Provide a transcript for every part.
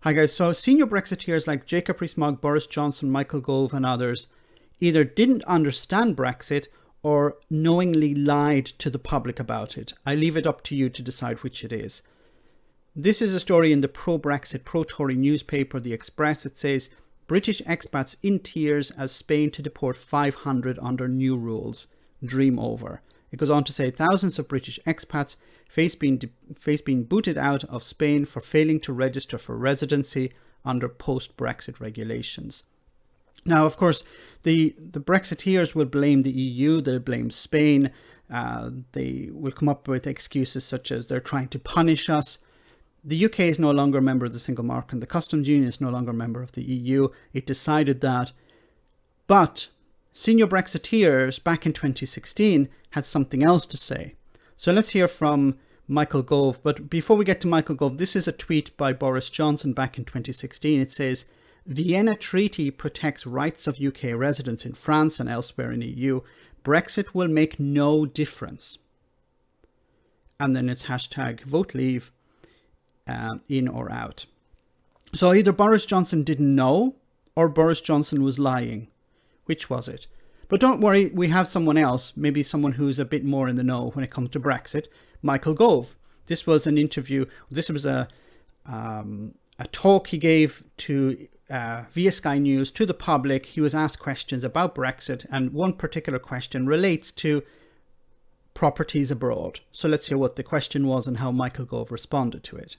Hi guys, so senior Brexiteers like Jacob Rees-Mogg, Boris Johnson, Michael Gove and others either didn't understand Brexit or knowingly lied to the public about it. I leave it up to you to decide which it is. This is a story in the pro-Brexit, pro-Tory newspaper, the Express. It says, British expats in tears as Spain to deport 500 under new rules. Dream over. It goes on to say thousands of British expats face being booted out of Spain for failing to register for residency under post-Brexit regulations. Now, of course, the Brexiteers will blame the EU, they'll blame Spain, they will come up with excuses such as they're trying to punish us. The UK is no longer a member of the single market, and the customs union is no longer a member of the EU. It decided that. But senior Brexiteers back in 2016 had something else to say. So let's hear from Michael Gove. But before we get to Michael Gove, this is a tweet by Boris Johnson back in 2016. It says, Vienna Treaty protects rights of UK residents in France and elsewhere in EU. Brexit will make no difference. And then it's hashtag vote leave, in or out. So either Boris Johnson didn't know or Boris Johnson was lying. Which was it? But don't worry, we have someone else, maybe someone who's a bit more in the know when it comes to Brexit, Michael Gove. This was an interview, this was a talk he gave to via Sky News to the public. He was asked questions about Brexit, and one particular question relates to properties abroad. So let's hear what the question was and how Michael Gove responded to it.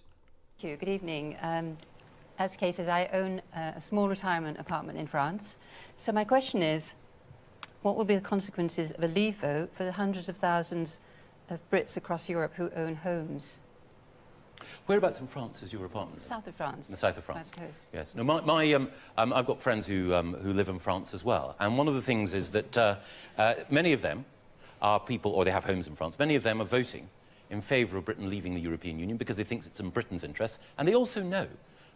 Thank you. Good evening. As Kay says, I own a small retirement apartment in France. So my question is, what will be the consequences of a leave vote for the hundreds of thousands of Brits across Europe who own homes? Whereabouts in France is your apartment? South of France. In the south of France. South coast. Yes. No, I've got friends who live in France as well, and one of the things is that many of them are people, or they have homes in France. Many of them are voting in favour of Britain leaving the European Union because they think it's in Britain's interests, and they also know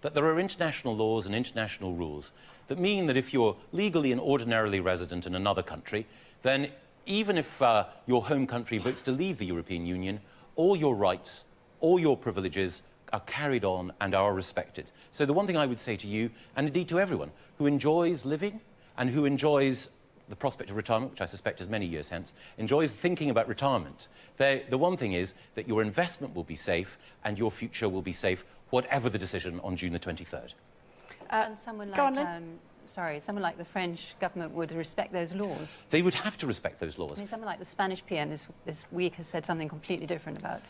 that there are international laws and international rules that mean that if you're legally and ordinarily resident in another country, then even if your home country votes to leave the European Union, all your rights, all your privileges are carried on and are respected. So the one thing I would say to you, and indeed to everyone who enjoys living and who enjoys the prospect of retirement, which I suspect is many years hence, enjoys thinking about retirement, the one thing is that your investment will be safe and your future will be safe, whatever the decision on June the 23rd. And someone like, someone like the French government would respect those laws. They would have to respect those laws. I mean, someone like the Spanish PM this week has said something completely different about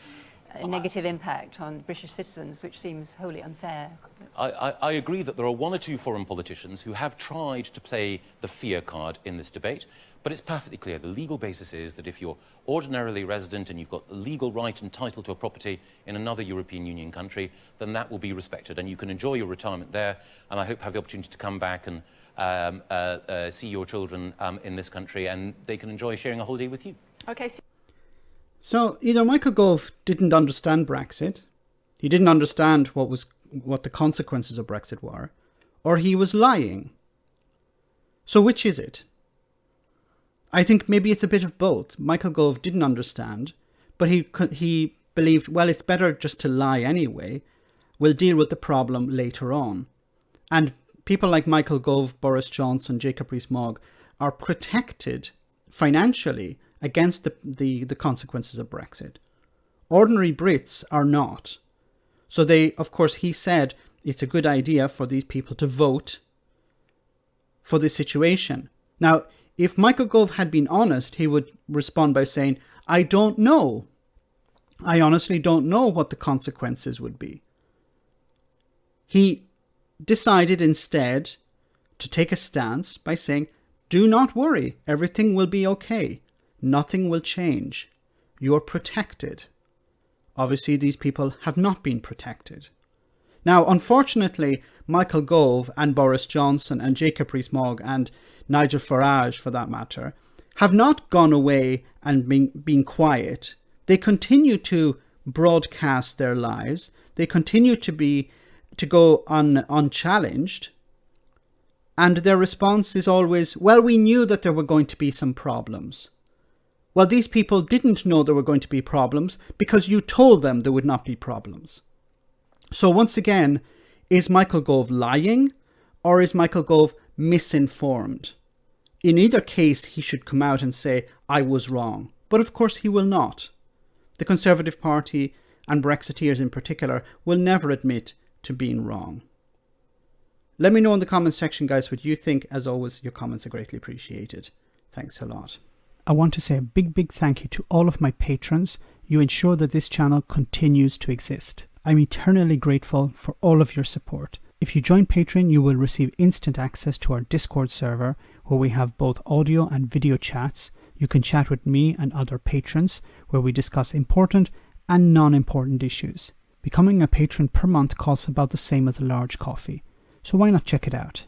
a negative impact on British citizens, which seems wholly unfair. I agree that there are one or two foreign politicians who have tried to play the fear card in this debate, but it's perfectly clear the legal basis is that if you're ordinarily resident and you've got the legal right and title to a property in another European Union country, then that will be respected and you can enjoy your retirement there, and I hope have the opportunity to come back and see your children in this country, and they can enjoy sharing a holiday with you. Okay. So either Michael Gove didn't understand Brexit, he didn't understand what the consequences of Brexit were, or he was lying. So which is it? I think maybe it's a bit of both. Michael Gove didn't understand, but he believed, well, it's better just to lie anyway. We'll deal with the problem later on. And people like Michael Gove, Boris Johnson, Jacob Rees-Mogg are protected financially against the consequences of Brexit. Ordinary Brits are not. So of course, he said it's a good idea for these people to vote for this situation. Now, if Michael Gove had been honest, he would respond by saying, I don't know. I honestly don't know what the consequences would be. He decided instead to take a stance by saying, do not worry, everything will be okay. Nothing will change. You're protected. Obviously, these people have not been protected. Now, unfortunately, Michael Gove and Boris Johnson and Jacob Rees-Mogg and Nigel Farage, for that matter, have not gone away and been quiet. They continue to broadcast their lies. They continue to go unchallenged. And their response is always, well, we knew that there were going to be some problems. Well, these people didn't know there were going to be problems because you told them there would not be problems. So once again, Is Michael Gove lying, or is Michael Gove misinformed? In either case, he should come out and say, I was wrong. But of course he will not. The Conservative Party, and Brexiteers in particular, will never admit to being wrong. Let me know in the comments section, guys, what you think. As always, your comments are greatly appreciated. Thanks a lot. I want to say a big thank you to all of my patrons. You ensure that this channel continues to exist. I'm eternally grateful for all of your support. If you join Patreon, you will receive instant access to our Discord server, where we have both audio and video chats. You can chat with me and other patrons, where we discuss important and non-important issues. Becoming a patron per month costs about the same as a large coffee, so why not check it out?